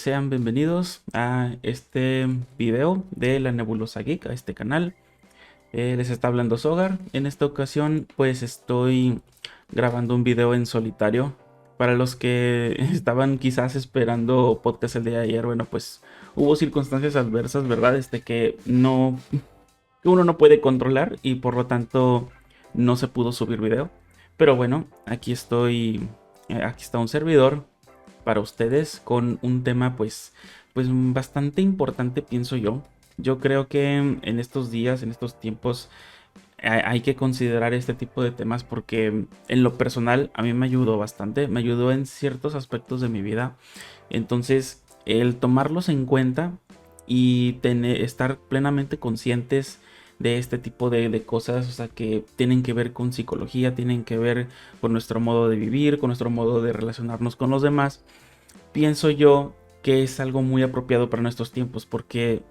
Sean bienvenidos a este video de la Nebulosa Geek, a este canal. Les está hablando Sogar. En esta ocasión pues estoy grabando un video en solitario. Para los que estaban quizás esperando podcast el día de ayer, bueno, pues hubo circunstancias adversas, ¿verdad? Que uno no puede controlar y por lo tanto no se pudo subir video. Pero bueno, aquí estoy, aquí está un servidor para ustedes con un tema pues bastante importante, pienso yo. Yo creo que en estos días, en estos tiempos, hay que considerar este tipo de temas porque en lo personal a mí me ayudó bastante, me ayudó en ciertos aspectos de mi vida. Entonces, el tomarlos en cuenta y estar plenamente conscientes de este tipo de cosas, o sea, que tienen que ver con psicología, tienen que ver con nuestro modo de vivir, con nuestro modo de relacionarnos con los demás, pienso yo que es algo muy apropiado para nuestros tiempos porque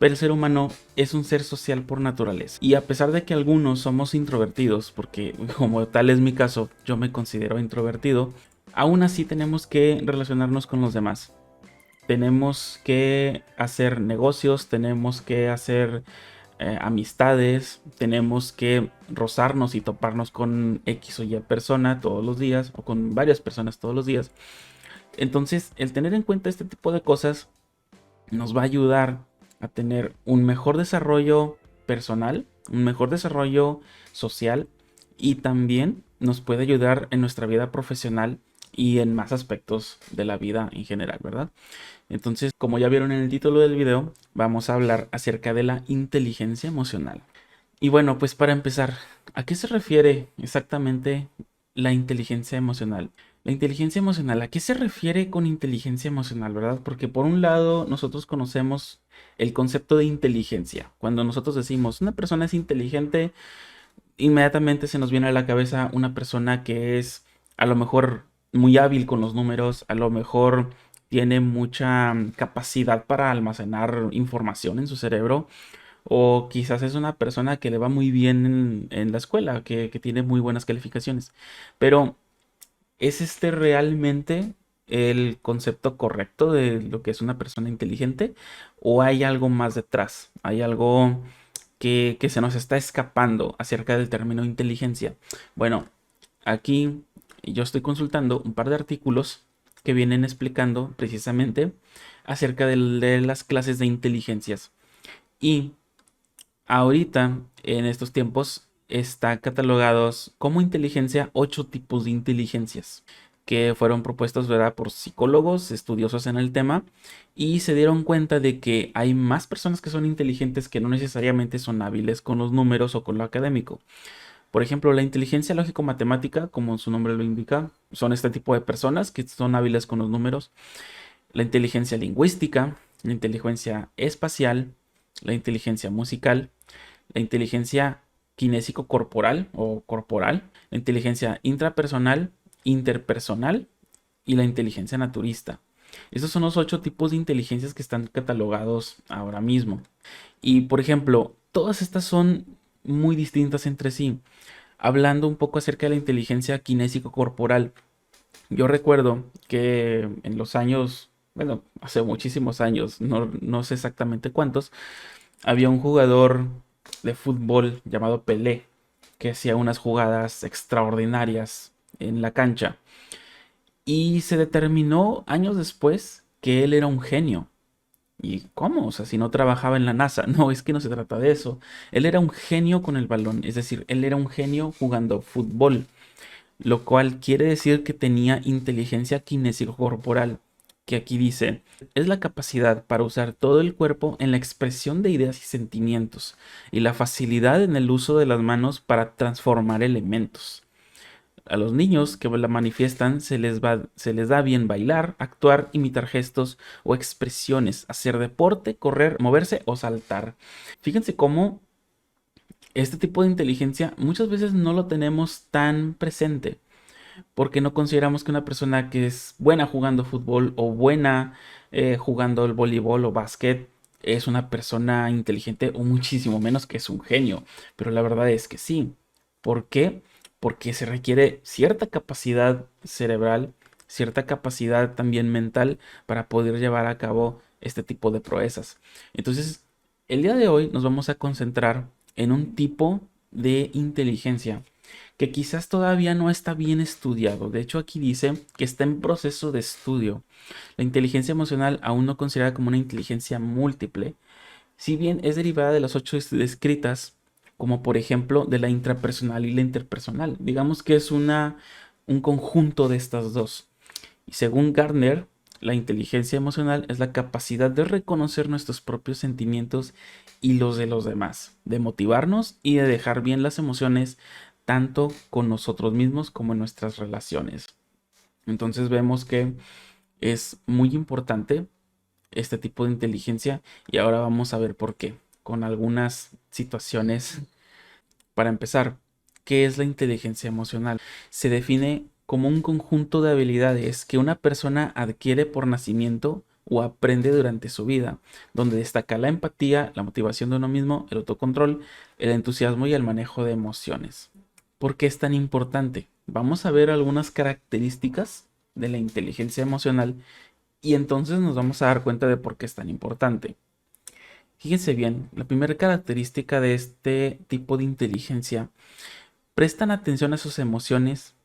el ser humano es un ser social por naturaleza. Y a pesar de que algunos somos introvertidos, porque como tal es mi caso, yo me considero introvertido, aún así tenemos que relacionarnos con los demás. Tenemos que hacer negocios, tenemos que hacer amistades, tenemos que rozarnos y toparnos con X o Y persona todos los días o con varias personas todos los días. Entonces, el tener en cuenta este tipo de cosas nos va a ayudar a tener un mejor desarrollo personal, un mejor desarrollo social y también nos puede ayudar en nuestra vida profesional y en más aspectos de la vida en general, ¿verdad? Entonces, como ya vieron en el título del video, vamos a hablar acerca de la inteligencia emocional. Y bueno, pues para empezar, ¿a qué se refiere exactamente la inteligencia emocional? La inteligencia emocional, ¿a qué se refiere con inteligencia emocional, verdad? Porque por un lado nosotros conocemos el concepto de inteligencia. Cuando nosotros decimos una persona es inteligente, inmediatamente se nos viene a la cabeza una persona que es a lo mejor muy hábil con los números, a lo mejor tiene mucha capacidad para almacenar información en su cerebro, o quizás es una persona que le va muy bien en la escuela, que tiene muy buenas calificaciones. Pero ¿es este realmente el concepto correcto de lo que es una persona inteligente? ¿O hay algo más detrás? ¿Hay algo que se nos está escapando acerca del término inteligencia? Bueno, aquí yo estoy consultando un par de artículos que vienen explicando precisamente acerca de las clases de inteligencias. Y ahorita, en estos tiempos, está catalogados como inteligencia 8 tipos de inteligencias que fueron propuestos, ¿verdad?, por psicólogos estudiosos en el tema y se dieron cuenta de que hay más personas que son inteligentes que no necesariamente son hábiles con los números o con lo académico. Por ejemplo, la inteligencia lógico-matemática, como su nombre lo indica, son este tipo de personas que son hábiles con los números. La inteligencia lingüística, la inteligencia espacial, la inteligencia musical, la inteligencia kinésico-corporal o corporal, la inteligencia intrapersonal, interpersonal y la inteligencia naturista. Estos son los 8 tipos de inteligencias que están catalogados ahora mismo. Y por ejemplo, todas estas son muy distintas entre sí. Hablando un poco acerca de la inteligencia kinésico-corporal, yo recuerdo que en los años, bueno, hace muchísimos años, no sé exactamente cuántos, había un jugador de fútbol llamado Pelé que hacía unas jugadas extraordinarias en la cancha. Y se determinó años después que él era un genio. ¿Y cómo? O sea, si no trabajaba en la NASA. No, es que no se trata de eso. Él era un genio con el balón. Es decir, él era un genio jugando fútbol, lo cual quiere decir que tenía inteligencia kinésico corporal, que aquí dice, es la capacidad para usar todo el cuerpo en la expresión de ideas y sentimientos, y la facilidad en el uso de las manos para transformar elementos. A los niños que la manifiestan se les da bien bailar, actuar, imitar gestos o expresiones, hacer deporte, correr, moverse o saltar. Fíjense cómo este tipo de inteligencia muchas veces no lo tenemos tan presente porque no consideramos que una persona que es buena jugando fútbol o buena jugando el voleibol o básquet es una persona inteligente o muchísimo menos que es un genio. Pero la verdad es que sí. ¿Por qué? Porque se requiere cierta capacidad cerebral, cierta capacidad también mental para poder llevar a cabo este tipo de proezas. Entonces, el día de hoy nos vamos a concentrar en un tipo de inteligencia que quizás todavía no está bien estudiado. De hecho, aquí dice que está en proceso de estudio. La inteligencia emocional aún no considerada como una inteligencia múltiple, si bien es derivada de las ocho descritas, como por ejemplo de la intrapersonal y la interpersonal. Digamos que es un conjunto de estas dos. Y según Gardner, la inteligencia emocional es la capacidad de reconocer nuestros propios sentimientos y los de los demás, de motivarnos y de dejar bien las emociones tanto con nosotros mismos como en nuestras relaciones. Entonces vemos que es muy importante este tipo de inteligencia y ahora vamos a ver por qué, con algunas situaciones. Para empezar, ¿qué es la inteligencia emocional? Se define como un conjunto de habilidades que una persona adquiere por nacimiento o aprende durante su vida, donde destaca la empatía, la motivación de uno mismo, el autocontrol, el entusiasmo y el manejo de emociones. ¿Por qué es tan importante? Vamos a ver algunas características de la inteligencia emocional y entonces nos vamos a dar cuenta de por qué es tan importante. Fíjense bien, la primera característica de este tipo de inteligencia: prestan atención a sus emociones.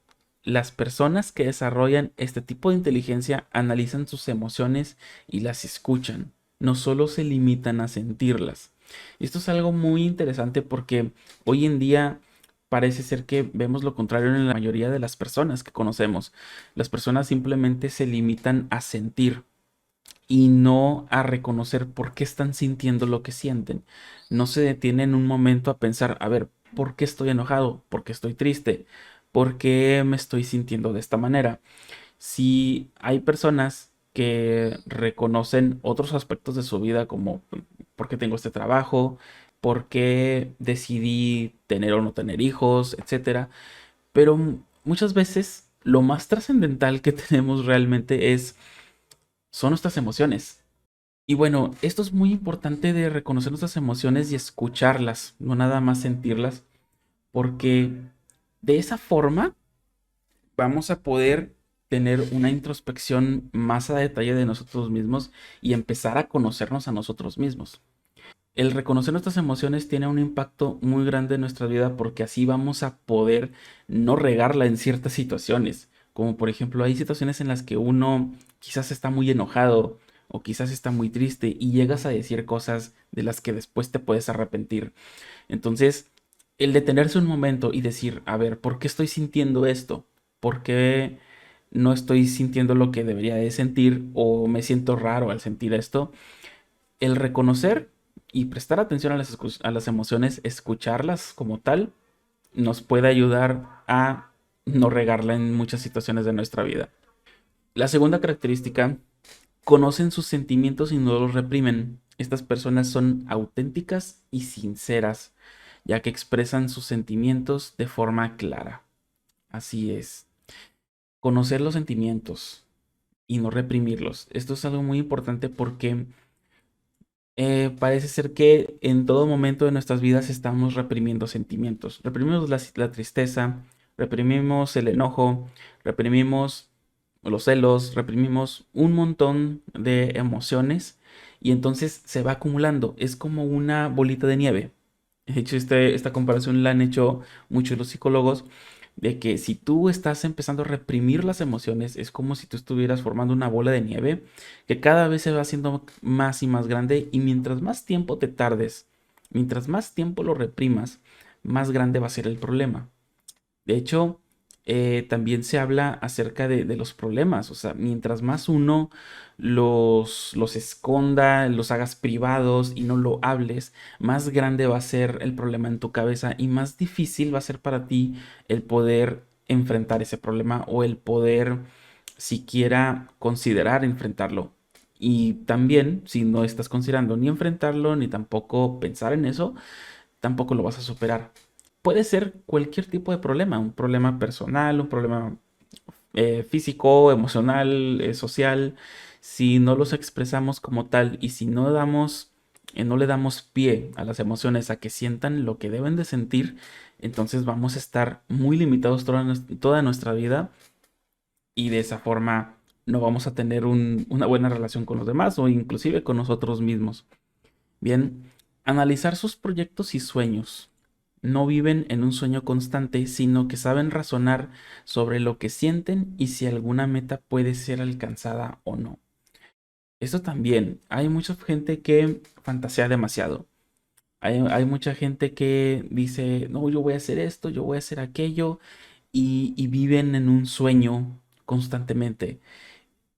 Las personas que desarrollan este tipo de inteligencia analizan sus emociones y las escuchan, no solo se limitan a sentirlas. Esto es algo muy interesante porque hoy en día parece ser que vemos lo contrario en la mayoría de las personas que conocemos. Las personas simplemente se limitan a sentir y no a reconocer por qué están sintiendo lo que sienten. No se detienen un momento a pensar, a ver, ¿por qué estoy enojado? ¿Por qué estoy triste? ¿Por qué me estoy sintiendo de esta manera? Si hay personas que reconocen otros aspectos de su vida como por qué tengo este trabajo, por qué decidí tener o no tener hijos, etcétera, pero muchas veces lo más trascendental que tenemos realmente son nuestras emociones. Y bueno, esto es muy importante de reconocer nuestras emociones y escucharlas, no nada más sentirlas, porque de esa forma vamos a poder tener una introspección más a detalle de nosotros mismos y empezar a conocernos a nosotros mismos. El reconocer nuestras emociones tiene un impacto muy grande en nuestra vida porque así vamos a poder no regarla en ciertas situaciones. Como por ejemplo, hay situaciones en las que uno quizás está muy enojado o quizás está muy triste y llegas a decir cosas de las que después te puedes arrepentir. Entonces, el detenerse un momento y decir, a ver, ¿por qué estoy sintiendo esto? ¿Por qué no estoy sintiendo lo que debería de sentir o me siento raro al sentir esto? El reconocer y prestar atención a a las emociones, escucharlas como tal, nos puede ayudar a no regarla en muchas situaciones de nuestra vida. La segunda característica: conocen sus sentimientos y no los reprimen. Estas personas son auténticas y sinceras, ya que expresan sus sentimientos de forma clara. Así es. Conocer los sentimientos y no reprimirlos. Esto es algo muy importante porque parece ser que en todo momento de nuestras vidas estamos reprimiendo sentimientos. Reprimimos la tristeza, reprimimos el enojo, reprimimos los celos, reprimimos un montón de emociones y entonces se va acumulando. Es como una bolita de nieve. De hecho, esta comparación la han hecho muchos los psicólogos, de que si tú estás empezando a reprimir las emociones, es como si tú estuvieras formando una bola de nieve que cada vez se va haciendo más y más grande y mientras más tiempo te tardes, mientras más tiempo lo reprimas, más grande va a ser el problema. De hecho, también se habla acerca de los problemas. O sea, mientras más uno los esconda, los hagas privados y no lo hables, más grande va a ser el problema en tu cabeza y más difícil va a ser para ti el poder enfrentar ese problema o el poder siquiera considerar enfrentarlo. Y también, si no estás considerando ni enfrentarlo, ni tampoco pensar en eso, tampoco lo vas a superar. Puede ser cualquier tipo de problema, un problema personal, un problema físico, emocional, social. Si no los expresamos como tal y si no le damos pie a las emociones a que sientan lo que deben de sentir, entonces vamos a estar muy limitados toda nuestra vida y de esa forma no vamos a tener una buena relación con los demás o inclusive con nosotros mismos. Bien, analizar sus proyectos y sueños. No viven en un sueño constante, sino que saben razonar sobre lo que sienten y si alguna meta puede ser alcanzada o no. Esto también, hay mucha gente que fantasea demasiado. Hay mucha gente que dice, no, yo voy a hacer esto, yo voy a hacer aquello, y viven en un sueño constantemente.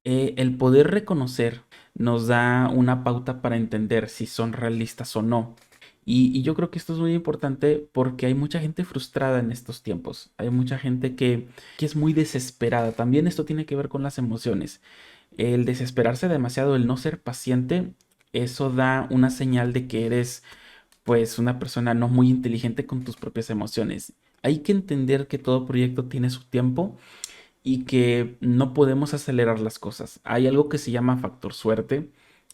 El poder reconocer nos da una pauta para entender si son realistas o no. Y yo creo que esto es muy importante porque hay mucha gente frustrada en estos tiempos. Hay mucha gente que es muy desesperada. También esto tiene que ver con las emociones. El desesperarse demasiado, el no ser paciente, eso da una señal de que eres pues una persona no muy inteligente con tus propias emociones. Hay que entender que todo proyecto tiene su tiempo y que no podemos acelerar las cosas. Hay algo que se llama factor suerte,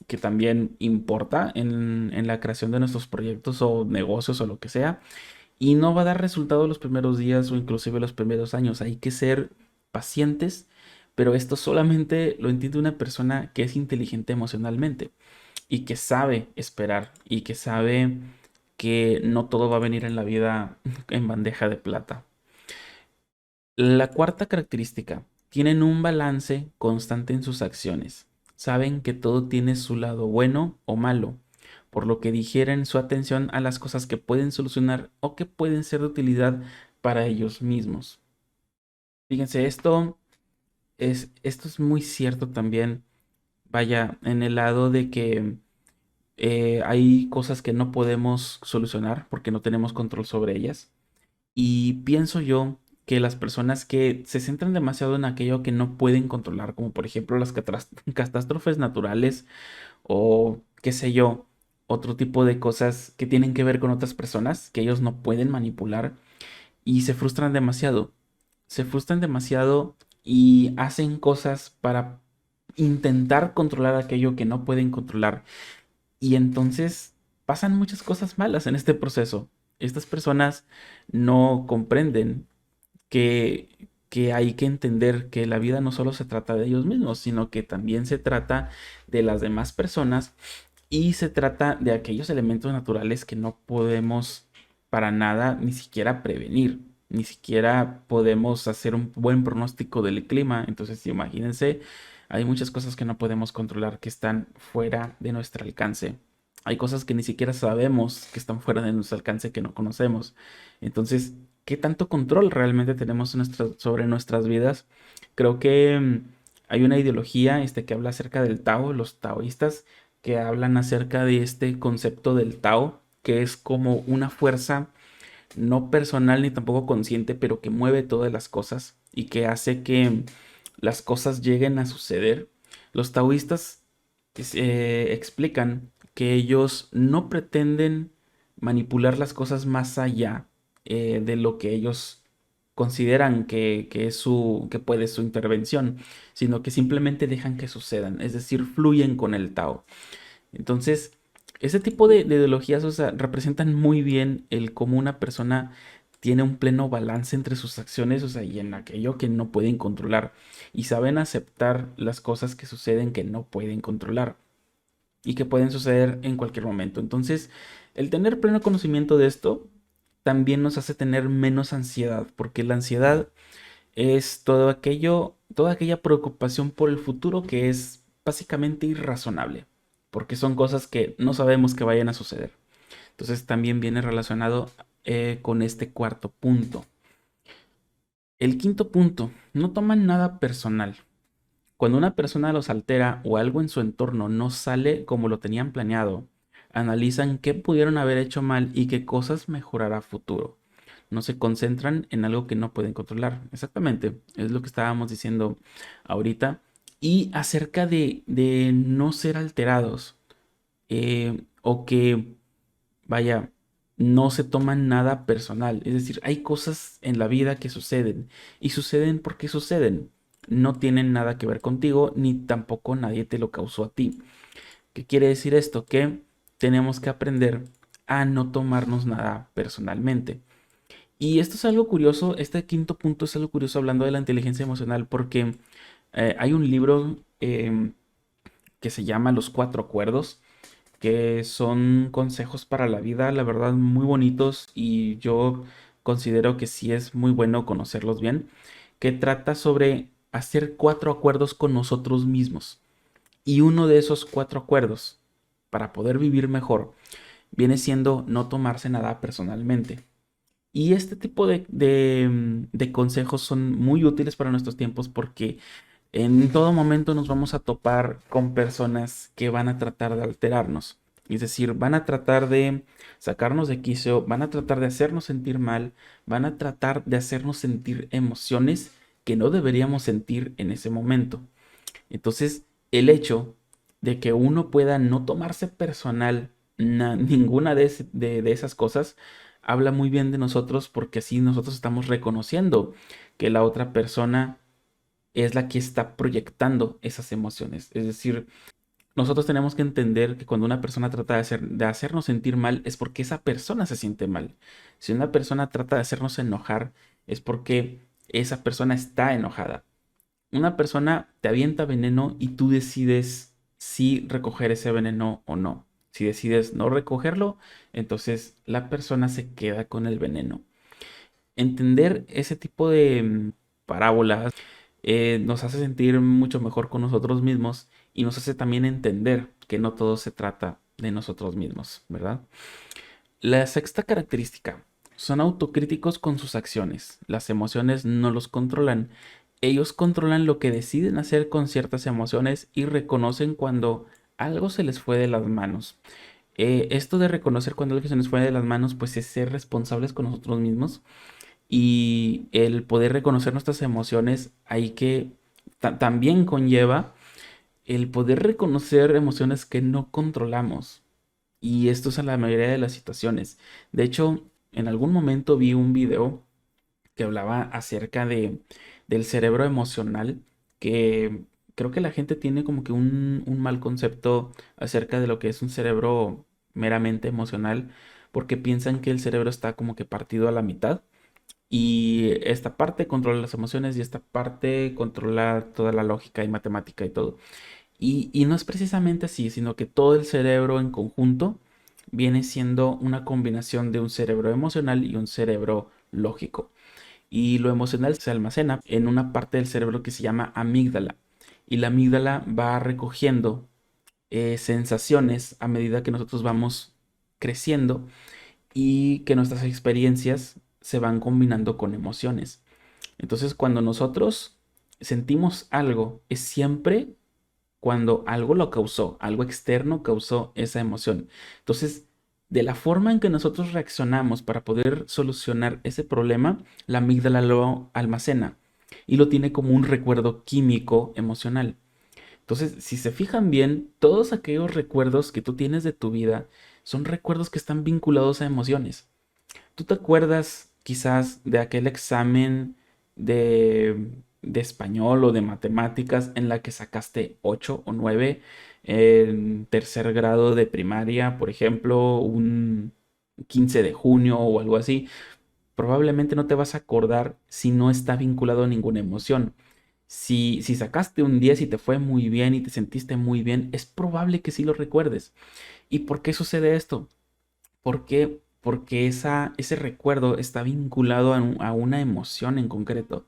que también importa en la creación de nuestros proyectos o negocios o lo que sea, y no va a dar resultado los primeros días o inclusive los primeros años. Hay que ser pacientes, pero esto solamente lo entiende una persona que es inteligente emocionalmente y que sabe esperar y que sabe que no todo va a venir en la vida en bandeja de plata. La cuarta característica, tienen un balance constante en sus acciones. Saben que todo tiene su lado bueno o malo, por lo que digieren su atención a las cosas que pueden solucionar o que pueden ser de utilidad para ellos mismos. Fíjense, esto es muy cierto también, vaya, en el lado de que hay cosas que no podemos solucionar porque no tenemos control sobre ellas. Y pienso yo que las personas que se centran demasiado en aquello que no pueden controlar, como por ejemplo las catástrofes naturales o qué sé yo, otro tipo de cosas que tienen que ver con otras personas que ellos no pueden manipular y se frustran demasiado. Se frustran demasiado y hacen cosas para intentar controlar aquello que no pueden controlar. Y entonces pasan muchas cosas malas en este proceso. Estas personas no comprenden que hay que entender que la vida no solo se trata de ellos mismos, sino que también se trata de las demás personas y se trata de aquellos elementos naturales que no podemos para nada ni siquiera prevenir, ni siquiera podemos hacer un buen pronóstico del clima. Entonces, imagínense, hay muchas cosas que no podemos controlar que están fuera de nuestro alcance. Hay cosas que ni siquiera sabemos que están fuera de nuestro alcance, que no conocemos. Entonces, ¿qué tanto control realmente tenemos sobre nuestras vidas? Creo que hay una ideología que habla acerca del Tao, los taoístas, que hablan acerca de este concepto del Tao, que es como una fuerza no personal ni tampoco consciente, pero que mueve todas las cosas y que hace que las cosas lleguen a suceder. Los taoístas explican que ellos no pretenden manipular las cosas más allá de lo que ellos consideran que es que puede su intervención, sino que simplemente dejan que sucedan, es decir, fluyen con el Tao. Entonces, ese tipo de ideologías, o sea, representan muy bien el cómo una persona tiene un pleno balance entre sus acciones, o sea, y en aquello que no pueden controlar, y saben aceptar las cosas que suceden que no pueden controlar y que pueden suceder en cualquier momento. Entonces, el tener pleno conocimiento de esto también nos hace tener menos ansiedad, porque la ansiedad es todo aquello, toda aquella preocupación por el futuro que es básicamente irrazonable, porque son cosas que no sabemos que vayan a suceder. Entonces también viene relacionado con este cuarto punto. El quinto punto, no toman nada personal. Cuando una persona los altera o algo en su entorno no sale como lo tenían planeado, analizan qué pudieron haber hecho mal y qué cosas mejorar a futuro. No se concentran en algo que no pueden controlar. Exactamente, es lo que estábamos diciendo ahorita. Y acerca de no ser alterados o que, vaya, no se toman nada personal. Es decir, hay cosas en la vida que suceden y suceden porque suceden. No tienen nada que ver contigo ni tampoco nadie te lo causó a ti. ¿Qué quiere decir esto? Que tenemos que aprender a no tomarnos nada personalmente. Y esto es algo curioso, este quinto punto es algo curioso hablando de la inteligencia emocional, porque hay un libro que se llama Los Cuatro Acuerdos, que son consejos para la vida, la verdad, muy bonitos y yo considero que sí es muy bueno conocerlos bien, que trata sobre hacer cuatro acuerdos con nosotros mismos. Y uno de esos cuatro acuerdos, para poder vivir mejor, viene siendo no tomarse nada personalmente. Y este tipo de consejos son muy útiles para nuestros tiempos porque en todo momento nos vamos a topar con personas que van a tratar de alterarnos. Es decir, van a tratar de sacarnos de quicio, van a tratar de hacernos sentir mal, van a tratar de hacernos sentir emociones que no deberíamos sentir en ese momento. Entonces, el hecho de que uno pueda no tomarse personal ninguna de esas cosas habla muy bien de nosotros porque así nosotros estamos reconociendo que la otra persona es la que está proyectando esas emociones. Es decir, nosotros tenemos que entender que cuando una persona trata de hacernos sentir mal es porque esa persona se siente mal. Si una persona trata de hacernos enojar es porque esa persona está enojada. Una persona te avienta veneno y tú decides si recoger ese veneno o no. Si decides no recogerlo, entonces la persona se queda con el veneno. Entender ese tipo de parábolas nos hace sentir mucho mejor con nosotros mismos y nos hace también entender que no todo se trata de nosotros mismos, ¿verdad? La sexta característica, son autocríticos con sus acciones. Las emociones no los controlan. Ellos controlan lo que deciden hacer con ciertas emociones y reconocen cuando algo se les fue de las manos. Esto de reconocer cuando algo se nos fue de las manos, pues es ser responsables con nosotros mismos y el poder reconocer nuestras emociones, hay que también conlleva el poder reconocer emociones que no controlamos. Y esto es en la mayoría de las situaciones. De hecho, en algún momento vi un video que hablaba acerca del cerebro emocional, que creo que la gente tiene como que un mal concepto acerca de lo que es un cerebro meramente emocional, porque piensan que el cerebro está como que partido a la mitad. Y esta parte controla las emociones y esta parte controla toda la lógica y matemática y todo. Y no es precisamente así, sino que todo el cerebro en conjunto viene siendo una combinación de un cerebro emocional y un cerebro lógico. Y lo emocional se almacena en una parte del cerebro que se llama amígdala. Y la amígdala va recogiendo sensaciones a medida que nosotros vamos creciendo y que nuestras experiencias se van combinando con emociones. Entonces, cuando nosotros sentimos algo, es siempre cuando algo lo causó, algo externo causó esa emoción. Entonces, de la forma en que nosotros reaccionamos para poder solucionar ese problema, la amígdala lo almacena y lo tiene como un recuerdo químico emocional. Entonces, si se fijan bien, todos aquellos recuerdos que tú tienes de tu vida son recuerdos que están vinculados a emociones. ¿Tú te acuerdas quizás de aquel examen de español o de matemáticas en la que sacaste 8 o 9 en tercer grado de primaria, por ejemplo, un 15 de junio o algo así? Probablemente no te vas a acordar si no está vinculado a ninguna emoción. Si sacaste un 10 y te fue muy bien y te sentiste muy bien, es probable que sí lo recuerdes. ¿Y por qué sucede esto? ¿Por qué? Porque ese recuerdo está vinculado a una emoción en concreto.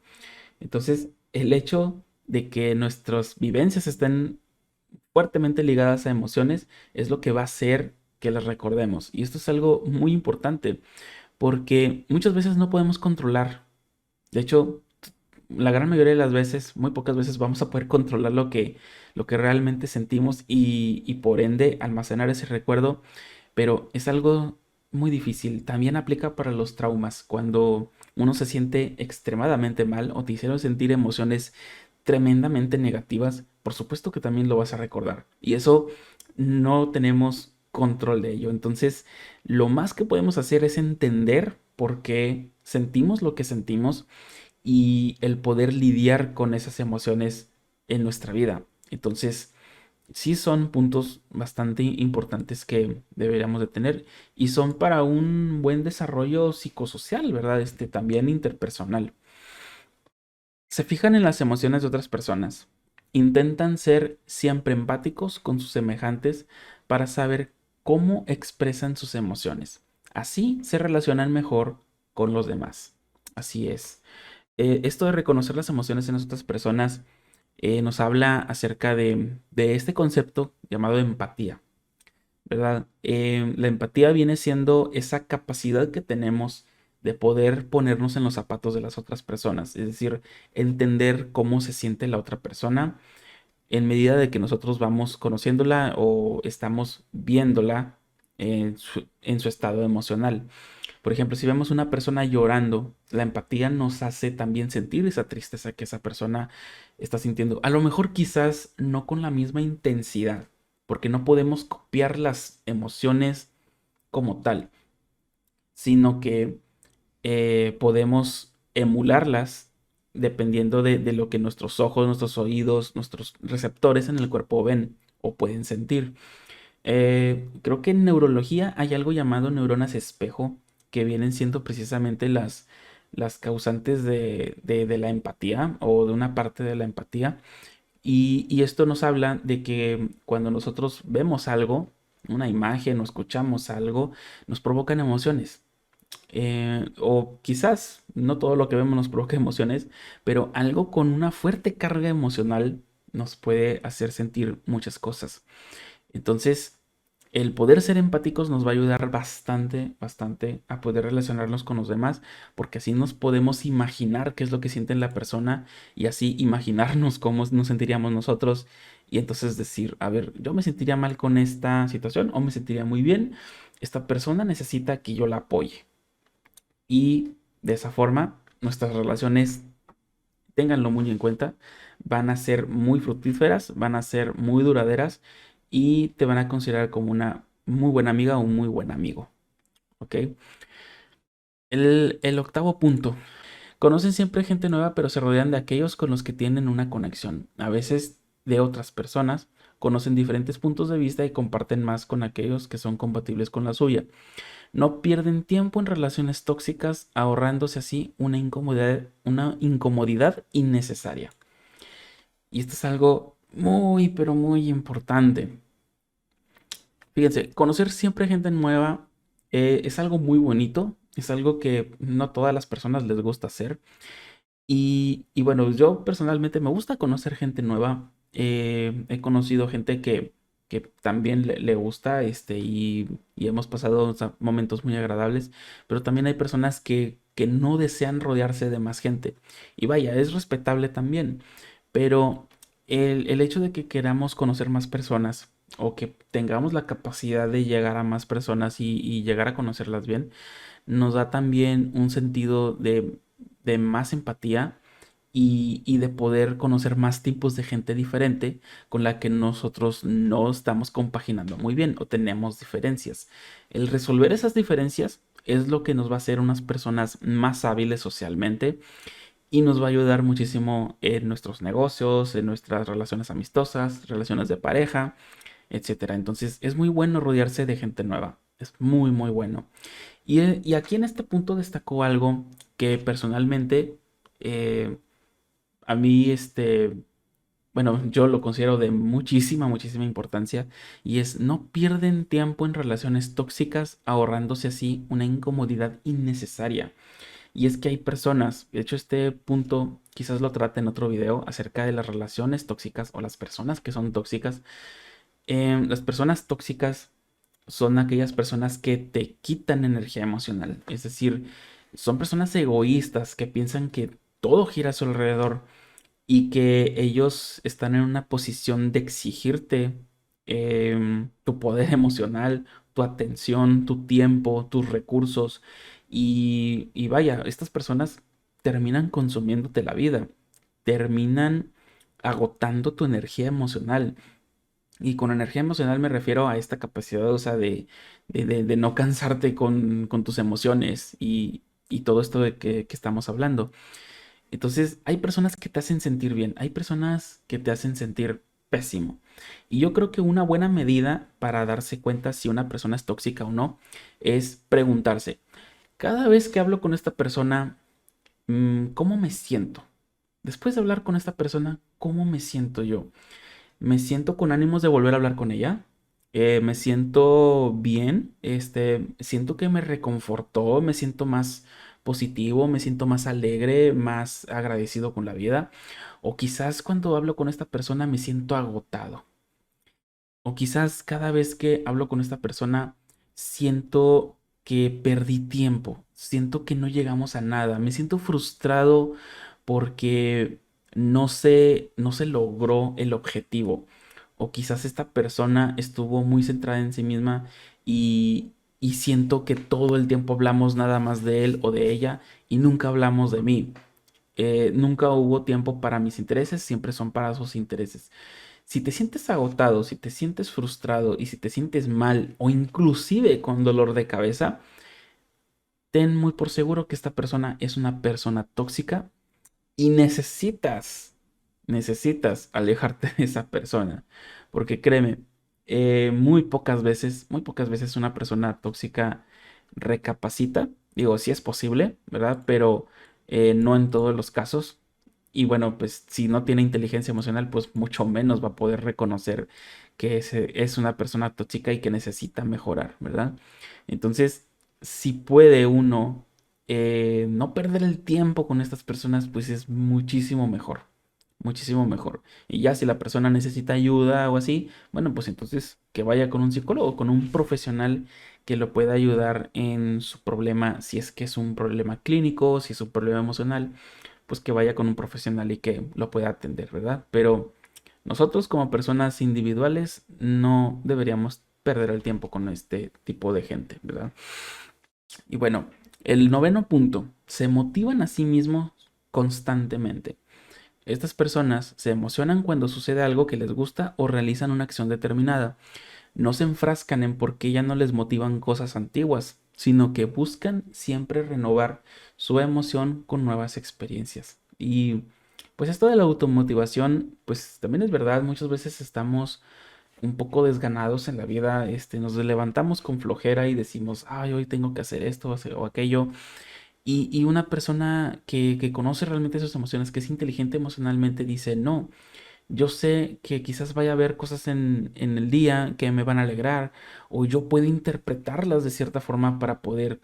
Entonces, el hecho de que nuestras vivencias estén fuertemente ligadas a emociones es lo que va a hacer que las recordemos. Y esto es algo muy importante porque muchas veces no podemos controlar. De hecho, la gran mayoría de las veces, muy pocas veces vamos a poder controlar lo que realmente sentimos y por ende almacenar ese recuerdo, pero es algo muy difícil. También aplica para los traumas. Cuando uno se siente extremadamente mal o te hicieron sentir emociones tremendamente negativas, por supuesto que también lo vas a recordar. Y eso no tenemos control de ello. Entonces, lo más que podemos hacer es entender por qué sentimos lo que sentimos y el poder lidiar con esas emociones en nuestra vida. Entonces, sí son puntos bastante importantes que deberíamos de tener y son para un buen desarrollo psicosocial, ¿verdad? También interpersonal. Se fijan en las emociones de otras personas. Intentan ser siempre empáticos con sus semejantes para saber cómo expresan sus emociones. Así se relacionan mejor con los demás. Así es. Esto de reconocer las emociones en las otras personas nos habla acerca de este concepto llamado empatía, ¿verdad? La empatía viene siendo esa capacidad que tenemos de poder ponernos en los zapatos de las otras personas, es decir, entender cómo se siente la otra persona en medida de que nosotros vamos conociéndola o estamos viéndola en su estado emocional. Por ejemplo, si vemos una persona llorando, la empatía nos hace también sentir esa tristeza que esa persona está sintiendo. A lo mejor quizás no con la misma intensidad, porque no podemos copiar las emociones como tal, sino que podemos emularlas dependiendo de lo que nuestros ojos, nuestros oídos, nuestros receptores en el cuerpo ven o pueden sentir. Creo que en neurología hay algo llamado neuronas espejo, que vienen siendo precisamente las causantes de la empatía o de una parte de la empatía. Y esto nos habla de que cuando nosotros vemos algo, una imagen o escuchamos algo, nos provocan emociones. O quizás no todo lo que vemos nos provoca emociones, pero algo con una fuerte carga emocional nos puede hacer sentir muchas cosas. Entonces, el poder ser empáticos nos va a ayudar bastante, bastante a poder relacionarnos con los demás, porque así nos podemos imaginar qué es lo que siente la persona y así imaginarnos cómo nos sentiríamos nosotros y entonces decir, a ver, yo me sentiría mal con esta situación o me sentiría muy bien. Esta persona necesita que yo la apoye y de esa forma nuestras relaciones, ténganlo muy en cuenta, van a ser muy fructíferas, van a ser muy duraderas y te van a considerar como una muy buena amiga o un muy buen amigo. ¿Ok? El octavo punto. Conocen siempre gente nueva, pero se rodean de aquellos con los que tienen una conexión. A veces de otras personas. Conocen diferentes puntos de vista y comparten más con aquellos que son compatibles con la suya. No pierden tiempo en relaciones tóxicas, ahorrándose así una incomodidad innecesaria. Y esto es algo muy, pero muy importante. Fíjense, conocer siempre gente nueva es algo muy bonito, es algo que no todas las personas les gusta hacer. Y bueno, yo personalmente me gusta conocer gente nueva. He conocido gente que también le gusta y hemos pasado, o sea, momentos muy agradables, pero también hay personas que no desean rodearse de más gente. Y vaya, es respetable también, pero el hecho de que queramos conocer más personas o que tengamos la capacidad de llegar a más personas y llegar a conocerlas bien, nos da también un sentido de más empatía y de poder conocer más tipos de gente diferente con la que nosotros no estamos compaginando muy bien o tenemos diferencias. El resolver esas diferencias es lo que nos va a hacer unas personas más hábiles socialmente y nos va a ayudar muchísimo en nuestros negocios, en nuestras relaciones amistosas, relaciones de pareja, etcétera. Entonces es muy bueno rodearse de gente nueva. Es muy, muy bueno. Y aquí en este punto destacó algo que personalmente eh, a mí, bueno, yo lo considero de muchísima, muchísima importancia y es no pierden tiempo en relaciones tóxicas ahorrándose así una incomodidad innecesaria. Y es que hay personas, de hecho este punto quizás lo trate en otro video acerca de las relaciones tóxicas o las personas que son tóxicas. Las personas tóxicas son aquellas personas que te quitan energía emocional. Es decir, son personas egoístas que piensan que todo gira a su alrededor y que ellos están en una posición de exigirte tu poder emocional, tu atención, tu tiempo, tus recursos. Y vaya, estas personas terminan consumiéndote la vida, terminan agotando tu energía emocional. Y con energía emocional me refiero a esta capacidad, o sea, de no cansarte con tus emociones y todo esto de que estamos hablando. Entonces, hay personas que te hacen sentir bien, hay personas que te hacen sentir pésimo. Y yo creo que una buena medida para darse cuenta si una persona es tóxica o no es preguntarse, cada vez que hablo con esta persona, ¿cómo me siento? Después de hablar con esta persona, ¿cómo me siento yo? ¿Me siento con ánimos de volver a hablar con ella? ¿Me siento bien? Siento que me reconfortó, me siento más positivo, me siento más alegre, más agradecido con la vida. O quizás cuando hablo con esta persona me siento agotado. O quizás cada vez que hablo con esta persona siento que perdí tiempo, siento que no llegamos a nada, me siento frustrado porque no se logró el objetivo. O quizás esta persona estuvo muy centrada en sí misma y siento que todo el tiempo hablamos nada más de él o de ella y nunca hablamos de mí. Nunca hubo tiempo para mis intereses, siempre son para sus intereses. Si te sientes agotado, si te sientes frustrado y si te sientes mal o inclusive con dolor de cabeza, ten muy por seguro que esta persona es una persona tóxica y necesitas alejarte de esa persona. Porque créeme, muy pocas veces una persona tóxica recapacita. Digo, sí es posible, ¿verdad? Pero no en todos los casos. Y bueno, pues si no tiene inteligencia emocional, pues mucho menos va a poder reconocer que es una persona tóxica y que necesita mejorar, ¿verdad? Entonces, si puede uno no perder el tiempo con estas personas, pues es muchísimo mejor, muchísimo mejor. Y ya si la persona necesita ayuda o así, bueno, pues entonces que vaya con un psicólogo, con un profesional que lo pueda ayudar en su problema, si es que es un problema clínico, si es un problema emocional, pues que vaya con un profesional y que lo pueda atender, ¿verdad? Pero nosotros como personas individuales no deberíamos perder el tiempo con este tipo de gente, ¿verdad? Y bueno, el noveno punto, se motivan a sí mismos constantemente. Estas personas se emocionan cuando sucede algo que les gusta o realizan una acción determinada. No se enfrascan en por qué ya no les motivan cosas antiguas, sino que buscan siempre renovar su emoción con nuevas experiencias. Y pues esto de la automotivación, pues también es verdad, muchas veces estamos un poco desganados en la vida, nos levantamos con flojera y decimos, ay, hoy tengo que hacer esto o aquello. Y una persona que conoce realmente sus emociones, que es inteligente emocionalmente, dice, no, yo sé que quizás vaya a haber cosas en el día que me van a alegrar, o yo puedo interpretarlas de cierta forma para poder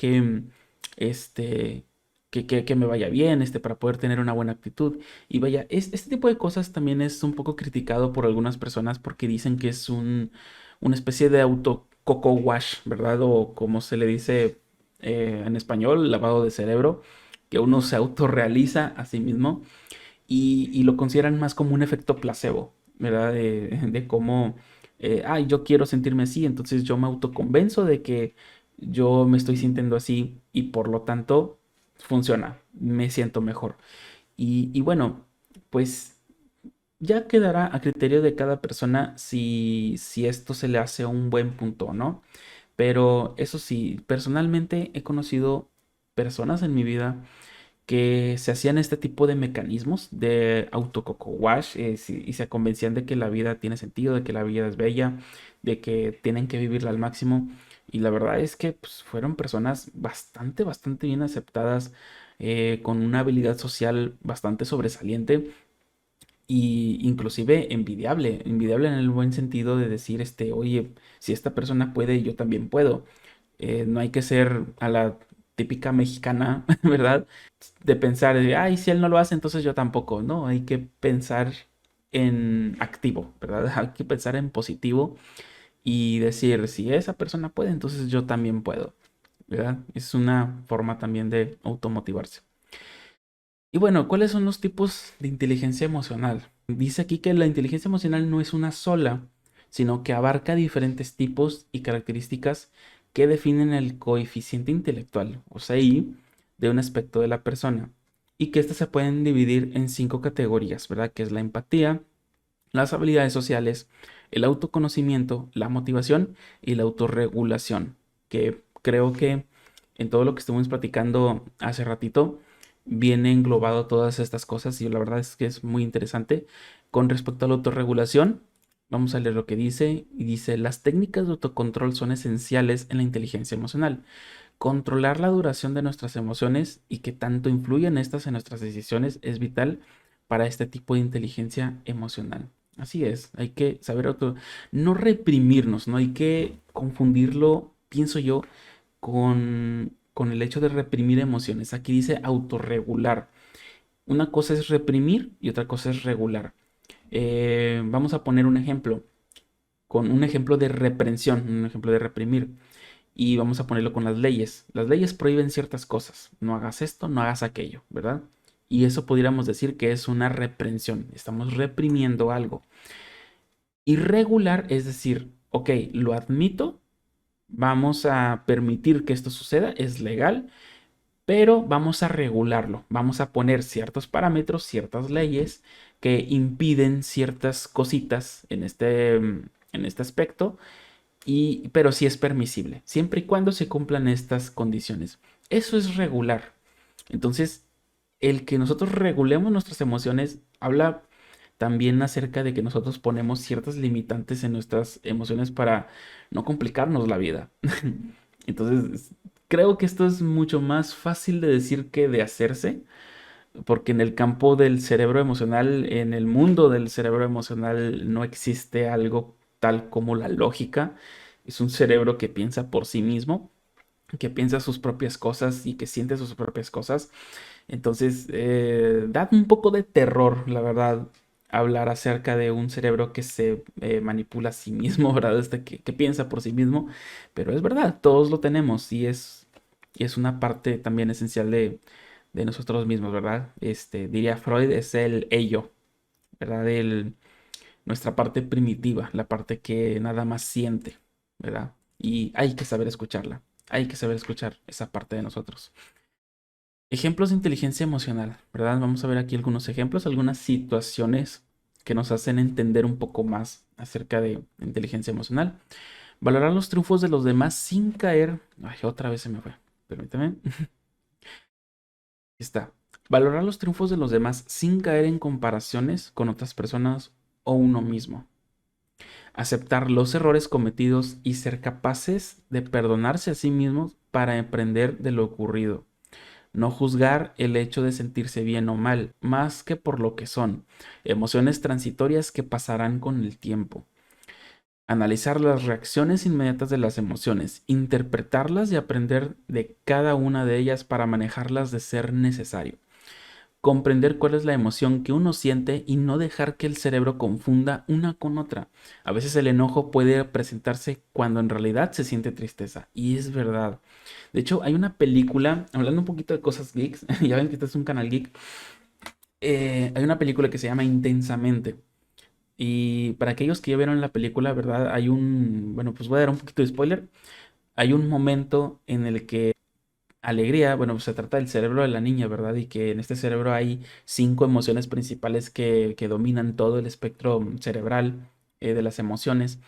este, que me vaya bien, para poder tener una buena actitud. Y vaya, este tipo de cosas también es un poco criticado por algunas personas porque dicen que es una especie de auto coco wash, ¿verdad? O como se le dice en español, lavado de cerebro, que uno se autorrealiza a sí mismo y lo consideran más como un efecto placebo, ¿verdad? De cómo, ay, yo quiero sentirme así, entonces yo me autoconvenzo de que yo me estoy sintiendo así y por lo tanto funciona, me siento mejor. Y bueno, pues ya quedará a criterio de cada persona si esto se le hace un buen punto o no. Pero eso sí, personalmente he conocido personas en mi vida que se hacían este tipo de mecanismos de autococo wash y se convencían de que la vida tiene sentido, de que la vida es bella, de que tienen que vivirla al máximo. Y la verdad es que pues, fueron personas bastante bien aceptadas, con una habilidad social bastante sobresaliente y inclusive envidiable en el buen sentido de decir, oye, si esta persona puede, yo también puedo. No hay que ser a la típica mexicana, ¿verdad? De pensar, ay, si él no lo hace, entonces yo tampoco. No, hay que pensar en activo, ¿verdad? Hay que pensar en positivo y decir, si esa persona puede, entonces yo también puedo, ¿verdad? Es una forma también de automotivarse. Y bueno, ¿cuáles son los tipos de inteligencia emocional? Dice aquí que la inteligencia emocional no es una sola, sino que abarca diferentes tipos y características que definen el coeficiente intelectual, o sea, I, de un aspecto de la persona, y que éstas se pueden dividir en cinco categorías, ¿verdad? Que es la empatía, las habilidades sociales, el autoconocimiento, la motivación y la autorregulación, que creo que en todo lo que estuvimos platicando hace ratito viene englobado todas estas cosas y la verdad es que es muy interesante. Con respecto a la autorregulación, Vamos a leer lo que dice y dice, las técnicas de autocontrol son esenciales en la inteligencia emocional. Controlar la duración de nuestras emociones y que tanto influyen estas en nuestras decisiones es vital para este tipo de inteligencia emocional. Así es, hay que saber no reprimirnos, no hay que confundirlo, pienso yo, con el hecho de reprimir emociones. Aquí dice autorregular. Una cosa es reprimir y otra cosa es regular. Vamos a poner un ejemplo, con un ejemplo de reprensión, un ejemplo de reprimir. Y vamos a ponerlo con las leyes. Las leyes prohíben ciertas cosas. No hagas esto, no hagas aquello, ¿verdad? Y eso podríamos decir que es una reprensión. Estamos reprimiendo algo. Irregular es decir, ok, lo admito, vamos a permitir que esto suceda, es legal, pero vamos a regularlo. Vamos a poner ciertos parámetros, ciertas leyes que impiden ciertas cositas en este aspecto pero sí es permisible, siempre y cuando se cumplan estas condiciones. Eso es regular. Entonces, el que nosotros regulemos nuestras emociones habla también acerca de que nosotros ponemos ciertas limitantes en nuestras emociones para no complicarnos la vida. Entonces, creo que esto es mucho más fácil de decir que de hacerse, porque en el campo del cerebro emocional, en el mundo del cerebro emocional, no existe algo tal como la lógica. Es un cerebro que piensa por sí mismo, que piensa sus propias cosas y que siente sus propias cosas. Entonces, da un poco de terror, la verdad, hablar acerca de un cerebro que se manipula a sí mismo, ¿verdad? Que piensa por sí mismo. Pero es verdad, todos lo tenemos y es una parte también esencial de nosotros mismos, ¿verdad? Diría Freud, es el ello, ¿verdad? Nuestra parte primitiva, la parte que nada más siente, ¿verdad? Y hay que saber escucharla, hay que saber escuchar esa parte de nosotros. Ejemplos de inteligencia emocional, ¿verdad? Vamos a ver aquí algunos ejemplos, algunas situaciones que nos hacen entender un poco más acerca de inteligencia emocional. Valorar los triunfos de los demás sin caer. Ay, otra vez se me fue. Permítame. Está. Valorar los triunfos de los demás sin caer en comparaciones con otras personas o uno mismo. Aceptar los errores cometidos y ser capaces de perdonarse a sí mismos para aprender de lo ocurrido. No juzgar el hecho de sentirse bien o mal, más que por lo que son, emociones transitorias que pasarán con el tiempo. Analizar las reacciones inmediatas de las emociones, interpretarlas y aprender de cada una de ellas para manejarlas de ser necesario. Comprender cuál es la emoción que uno siente y no dejar que el cerebro confunda una con otra. A veces el enojo puede presentarse cuando en realidad se siente tristeza. Y es verdad. De hecho, hay una película, hablando un poquito de cosas geeks, ya ven que este es un canal geek, hay una película que se llama Intensamente. Y para aquellos que ya vieron la película, ¿verdad? Bueno, pues voy a dar un poquito de spoiler. Hay un momento en el que alegría, bueno, pues se trata del cerebro de la niña, ¿verdad? Y que en este cerebro hay 5 emociones principales que dominan todo el espectro cerebral de las emociones.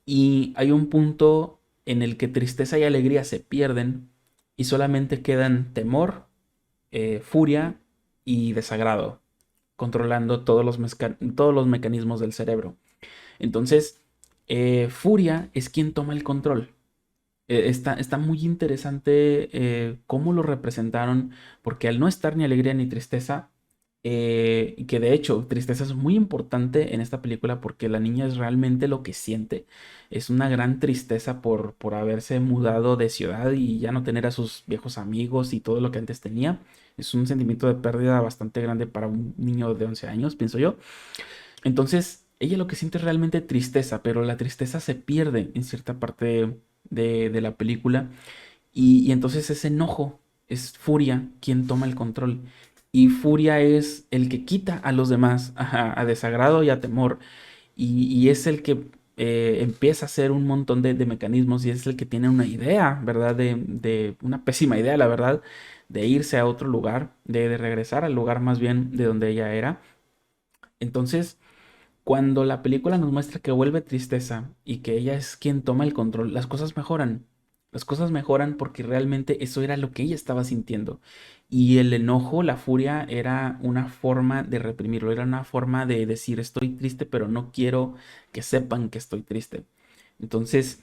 Y hay un punto en el que tristeza y alegría se pierden y solamente quedan temor, furia y desagrado, controlando todos los mecanismos del cerebro. Entonces, furia es quien toma el control. Está muy interesante cómo lo representaron, porque al no estar ni alegría ni tristeza, y que de hecho tristeza es muy importante en esta película porque la niña es realmente lo que siente, es una gran tristeza por haberse mudado de ciudad y ya no tener a sus viejos amigos y todo lo que antes tenía. Es un sentimiento de pérdida bastante grande para un niño de 11 años, pienso yo. Entonces, ella lo que siente es realmente tristeza, pero la tristeza se pierde en cierta parte de la película y entonces es enojo, es furia quien toma el control. Y furia es el que quita a los demás a desagrado y a temor. Y es el que empieza a hacer un montón de mecanismos y es el que tiene una idea, ¿verdad? De una pésima idea, la verdad, de irse a otro lugar, de regresar al lugar más bien de donde ella era. Entonces, cuando la película nos muestra que vuelve tristeza y que ella es quien toma el control, las cosas mejoran. Las cosas mejoran porque realmente eso era lo que ella estaba sintiendo. Y el enojo, la furia, era una forma de reprimirlo, era una forma de decir estoy triste, pero no quiero que sepan que estoy triste. Entonces,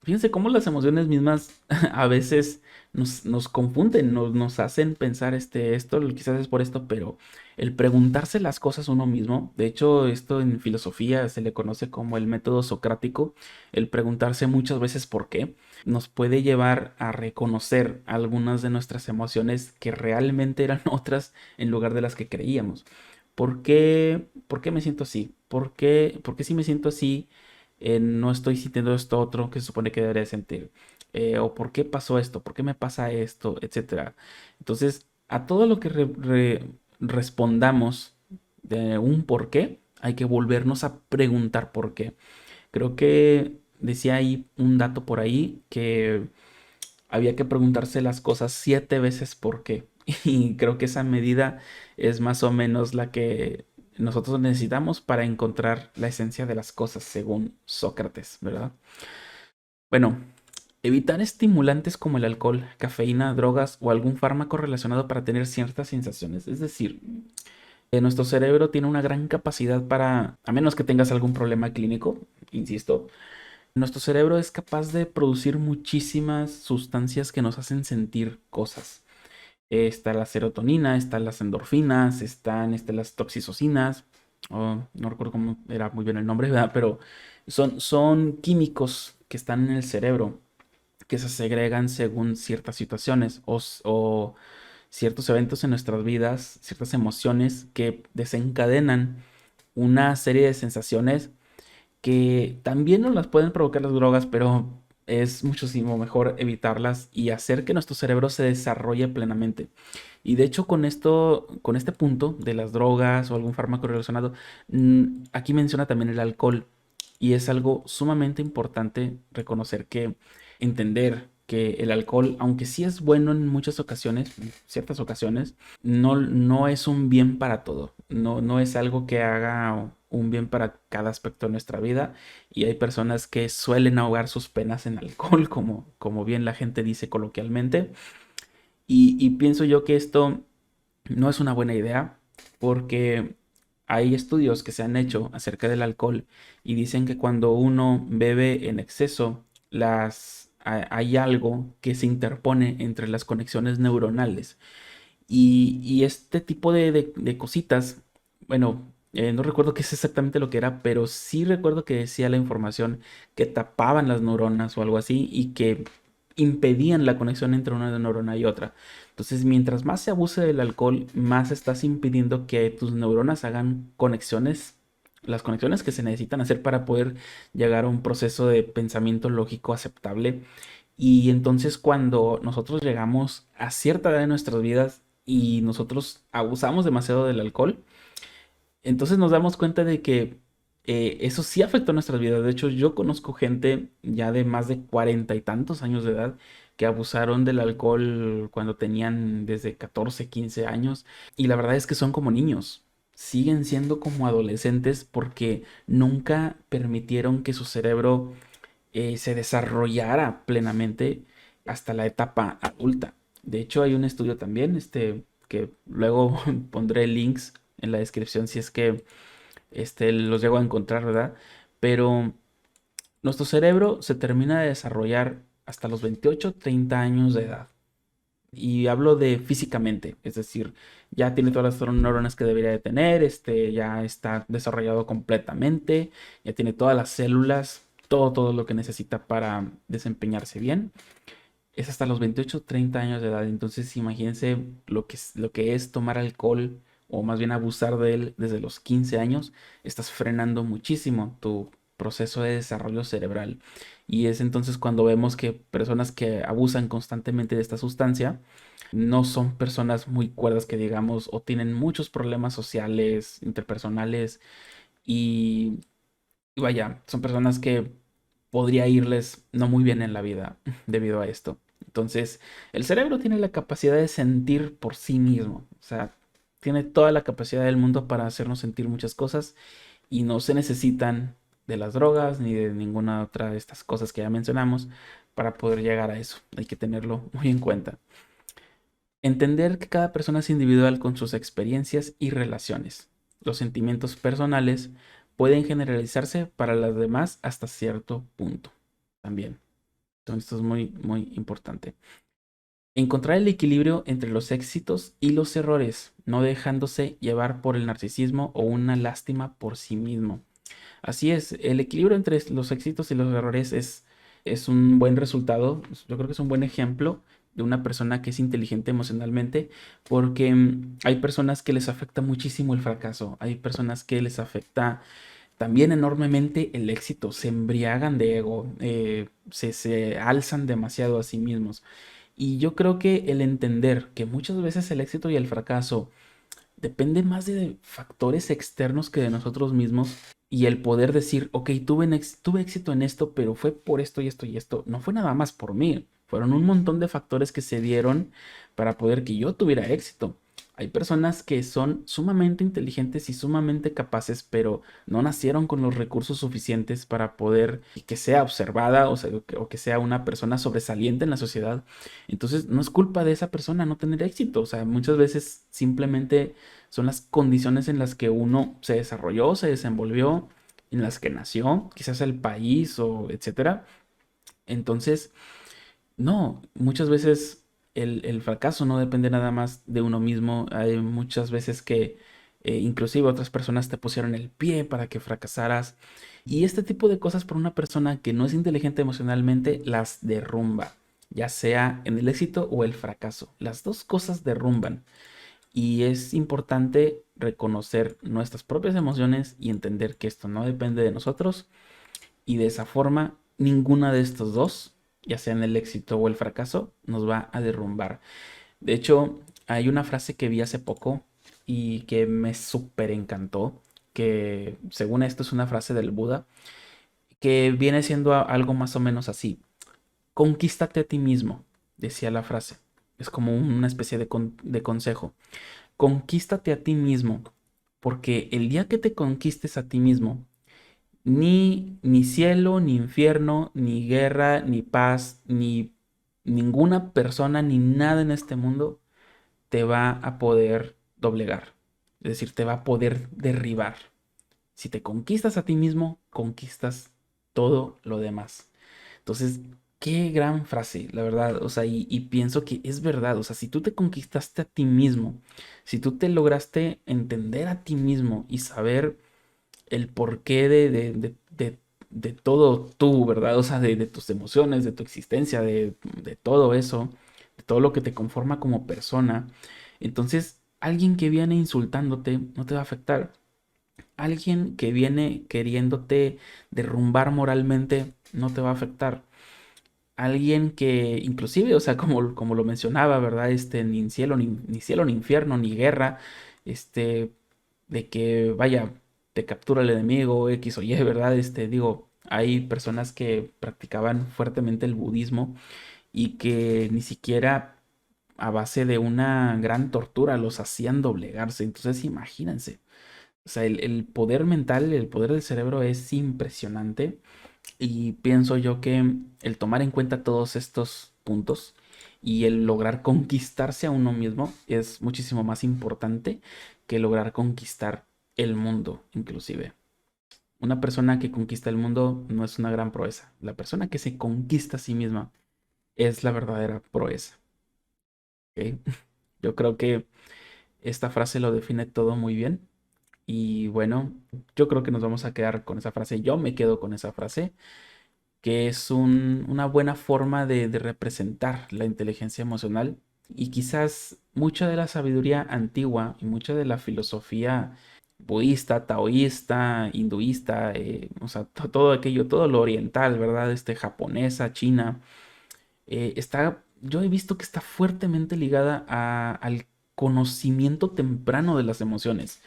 fíjense cómo las emociones mismas a veces nos confunden, nos hacen pensar esto, quizás es por esto, pero el preguntarse las cosas uno mismo, de hecho, esto en filosofía se le conoce como el método socrático, el preguntarse muchas veces por qué nos puede llevar a reconocer algunas de nuestras emociones que realmente eran otras en lugar de las que creíamos. ¿Por qué me siento así? ¿Por qué si me siento así no estoy sintiendo esto otro que se supone que debería sentir? ¿O por qué pasó esto? ¿Por qué me pasa esto? Etcétera. Entonces, a todo lo que respondamos de un por qué, hay que volvernos a preguntar por qué. Creo que decía ahí un dato por ahí que había que preguntarse las cosas 7 veces por qué. Y creo que esa medida es más o menos la que nosotros necesitamos para encontrar la esencia de las cosas, según Sócrates, ¿verdad? Bueno, evitar estimulantes como el alcohol, cafeína, drogas o algún fármaco relacionado para tener ciertas sensaciones. Es decir, nuestro cerebro tiene una gran capacidad para, a menos que tengas algún problema clínico, insisto, nuestro cerebro es capaz de producir muchísimas sustancias que nos hacen sentir cosas. Está la serotonina, están las endorfinas, están las toxicocinas, no recuerdo cómo era muy bien el nombre, ¿verdad? Pero son químicos que están en el cerebro, que se segregan según ciertas situaciones o ciertos eventos en nuestras vidas, ciertas emociones que desencadenan una serie de sensaciones que también nos las pueden provocar las drogas, pero es muchísimo mejor evitarlas y hacer que nuestro cerebro se desarrolle plenamente. Y de hecho, con este punto de las drogas o algún fármaco relacionado, aquí menciona también el alcohol. Y es algo sumamente importante reconocer entender que el alcohol, aunque sí es bueno en muchas ocasiones, en ciertas ocasiones, no es un bien para todo. No es algo que haga un bien para cada aspecto de nuestra vida. Y hay personas que suelen ahogar sus penas en alcohol, como bien la gente dice coloquialmente. Y pienso yo que esto no es una buena idea porque hay estudios que se han hecho acerca del alcohol y dicen que cuando uno bebe en exceso, hay algo que se interpone entre las conexiones neuronales. Y este tipo de cositas, bueno, no recuerdo qué es exactamente lo que era, pero sí recuerdo que decía la información que tapaban las neuronas o algo así y que impedían la conexión entre una neurona y otra. Entonces, mientras más se abuse del alcohol, más estás impidiendo que tus neuronas hagan conexiones, las conexiones que se necesitan hacer para poder llegar a un proceso de pensamiento lógico aceptable. Y entonces cuando nosotros llegamos a cierta edad de nuestras vidas y nosotros abusamos demasiado del alcohol, entonces nos damos cuenta de que eso sí afectó nuestras vidas. De hecho, yo conozco gente ya de más de 40 y tantos años de edad que abusaron del alcohol cuando tenían desde 14 15 años. Y la verdad es que son como niños. Siguen siendo como adolescentes porque nunca permitieron que su cerebro se desarrollara plenamente hasta la etapa adulta. De hecho, hay un estudio también, que luego pondré links en la descripción si es que los llego a encontrar, ¿verdad? Pero nuestro cerebro se termina de desarrollar hasta los 28 30 años de edad. Y hablo de físicamente, es decir, ya tiene todas las neuronas que debería de tener, ya está desarrollado completamente, ya tiene todas las células, todo lo que necesita para desempeñarse bien. Es hasta los 28 30 años de edad. Entonces, imagínense lo que es tomar alcohol o más bien abusar de él desde los 15 años. Estás frenando muchísimo tu proceso de desarrollo cerebral. Y es entonces cuando vemos que personas que abusan constantemente de esta sustancia no son personas muy cuerdas que digamos o tienen muchos problemas sociales, interpersonales y vaya, son personas que podría irles no muy bien en la vida debido a esto. Entonces, el cerebro tiene la capacidad de sentir por sí mismo. O sea, tiene toda la capacidad del mundo para hacernos sentir muchas cosas y no se necesitan de las drogas ni de ninguna otra de estas cosas que ya mencionamos para poder llegar a eso. Hay que tenerlo muy en cuenta. Entender que cada persona es individual con sus experiencias y relaciones. Los sentimientos personales pueden generalizarse para las demás hasta cierto punto también. Entonces, esto es muy, muy importante. Encontrar el equilibrio entre los éxitos y los errores, no dejándose llevar por el narcisismo o una lástima por sí mismo. Así es, el equilibrio entre los éxitos y los errores es un buen resultado. Yo creo que es un buen ejemplo de una persona que es inteligente emocionalmente, porque hay personas que les afecta muchísimo el fracaso, hay personas que les afecta también enormemente el éxito, se embriagan de ego, se alzan demasiado a sí mismos. Y yo creo que el entender que muchas veces el éxito y el fracaso depende más de factores externos que de nosotros mismos y el poder decir, ok, tuve éxito en esto, pero fue por esto y esto y esto, no fue nada más por mí, fueron un montón de factores que se dieron para poder que yo tuviera éxito. Hay personas que son sumamente inteligentes y sumamente capaces, pero no nacieron con los recursos suficientes para poder que sea observada, o sea, o que sea una persona sobresaliente en la sociedad. Entonces, no es culpa de esa persona no tener éxito. O sea, muchas veces simplemente son las condiciones en las que uno se desarrolló, se desenvolvió, en las que nació, quizás el país o etcétera. Entonces, no, muchas veces el fracaso no depende nada más de uno mismo. Hay muchas veces que inclusive otras personas te pusieron el pie para que fracasaras. Y este tipo de cosas por una persona que no es inteligente emocionalmente las derrumba, ya sea en el éxito o el fracaso. Las dos cosas derrumban. Y es importante reconocer nuestras propias emociones y entender que esto no depende de nosotros y de esa forma ninguna de estos dos, ya sea en el éxito o el fracaso, nos va a derrumbar. De hecho, hay una frase que vi hace poco y que me súper encantó, que según esto es una frase del Buda, que viene siendo algo más o menos así. Conquístate a ti mismo, decía la frase. Es como una especie de consejo. Conquístate a ti mismo, porque el día que te conquistes a ti mismo, ni cielo, ni infierno, ni guerra, ni paz, ni ninguna persona, ni nada en este mundo te va a poder doblegar. Es decir, te va a poder derribar. Si te conquistas a ti mismo, conquistas todo lo demás. Entonces, qué gran frase, la verdad. O sea, y pienso que es verdad. O sea, si tú te conquistaste a ti mismo, si tú te lograste entender a ti mismo y saber el porqué de todo tú, ¿verdad? O sea, de tus emociones, de tu existencia, de todo eso, de todo lo que te conforma como persona, entonces alguien que viene insultándote no te va a afectar. Alguien que viene queriéndote derrumbar moralmente no te va a afectar. Alguien que inclusive, o sea, como lo mencionaba, ¿verdad? Ni cielo, ni cielo, ni infierno, ni guerra, este, de que vaya, te captura el enemigo, X o Y, ¿verdad? Digo, hay personas que practicaban fuertemente el budismo y que ni siquiera a base de una gran tortura los hacían doblegarse. Entonces, imagínense. O sea, el poder mental, el poder del cerebro es impresionante y pienso yo que el tomar en cuenta todos estos puntos y el lograr conquistarse a uno mismo es muchísimo más importante que lograr conquistar el mundo, inclusive. Una persona que conquista el mundo no es una gran proeza. La persona que se conquista a sí misma es la verdadera proeza. ¿Ok? Yo creo que esta frase lo define todo muy bien. Y bueno, yo creo que nos vamos a quedar con esa frase. Yo me quedo con esa frase, que es una buena forma de representar la inteligencia emocional y quizás mucha de la sabiduría antigua y mucha de la filosofía budista, taoísta, hinduista, o sea, todo aquello, todo lo oriental, ¿verdad? Japonesa, china, yo he visto que está fuertemente ligada al conocimiento temprano de las emociones,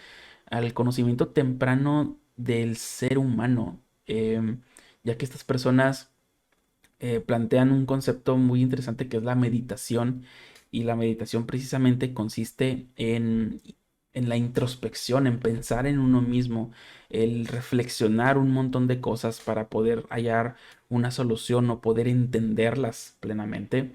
al conocimiento temprano del ser humano, ya que estas personas plantean un concepto muy interesante que es la meditación, y la meditación precisamente consiste en la introspección, en pensar en uno mismo, el reflexionar un montón de cosas para poder hallar una solución o poder entenderlas plenamente.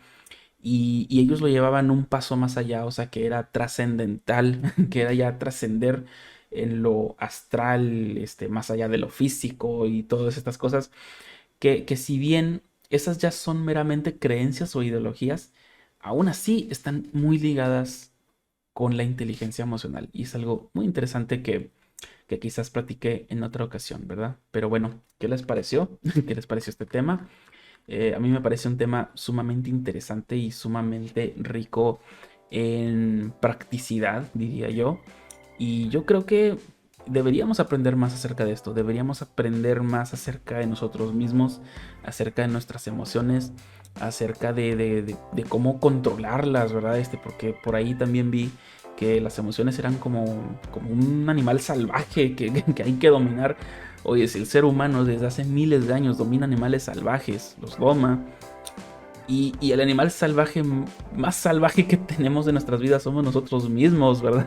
Y ellos lo llevaban un paso más allá, o sea, que era trascendental, que era ya trascender en lo astral, más allá de lo físico y todas estas cosas, que si bien esas ya son meramente creencias o ideologías, aún así están muy ligadas con la inteligencia emocional. Y es algo muy interesante que quizás platiqué en otra ocasión, ¿verdad? Pero bueno, ¿qué les pareció? ¿Qué les pareció este tema? A mí me parece un tema sumamente interesante y sumamente rico en practicidad, diría yo. Y yo creo que deberíamos aprender más acerca de esto, deberíamos aprender más acerca de nosotros mismos, acerca de nuestras emociones, acerca de cómo controlarlas, ¿verdad? Porque por ahí también vi que las emociones eran como un animal salvaje que hay que dominar. Oye, si el ser humano desde hace miles de años domina animales salvajes, los doma, y el animal salvaje más salvaje que tenemos de nuestras vidas somos nosotros mismos, ¿verdad?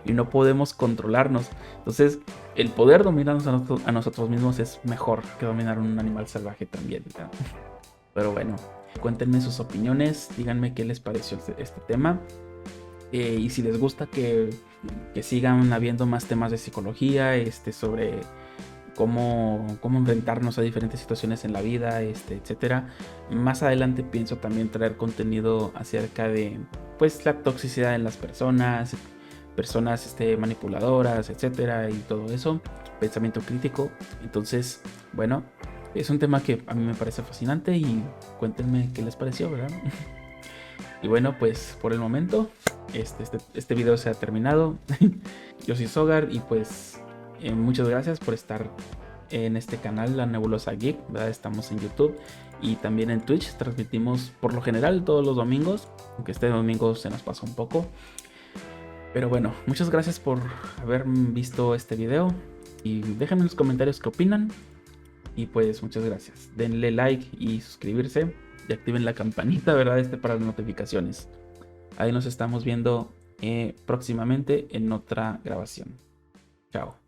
Y no podemos controlarnos. Entonces, el poder dominarnos a nosotros mismos es mejor que dominar un animal salvaje también, ¿verdad? Pero bueno, cuéntenme sus opiniones, díganme qué les pareció este tema. Y si les gusta que sigan habiendo más temas de psicología, sobre cómo enfrentarnos a diferentes situaciones en la vida, etcétera. Más adelante pienso también traer contenido acerca de, pues, la toxicidad en las personas manipuladoras, etcétera, y todo eso, pensamiento crítico. Entonces, bueno, es un tema que a mí me parece fascinante y cuéntenme qué les pareció, ¿verdad? Y bueno, pues por el momento, este video se ha terminado. Yo soy Sogar y pues muchas gracias por estar en este canal, La Nebulosa Geek, ¿verdad? Estamos en YouTube y también en Twitch. Transmitimos por lo general todos los domingos, aunque este domingo se nos pasó un poco. Pero bueno, muchas gracias por haber visto este video y déjenme en los comentarios qué opinan. Y pues muchas gracias. Denle like y suscribirse y activen la campanita, ¿verdad? Para las notificaciones. Ahí nos estamos viendo próximamente en otra grabación. Chao.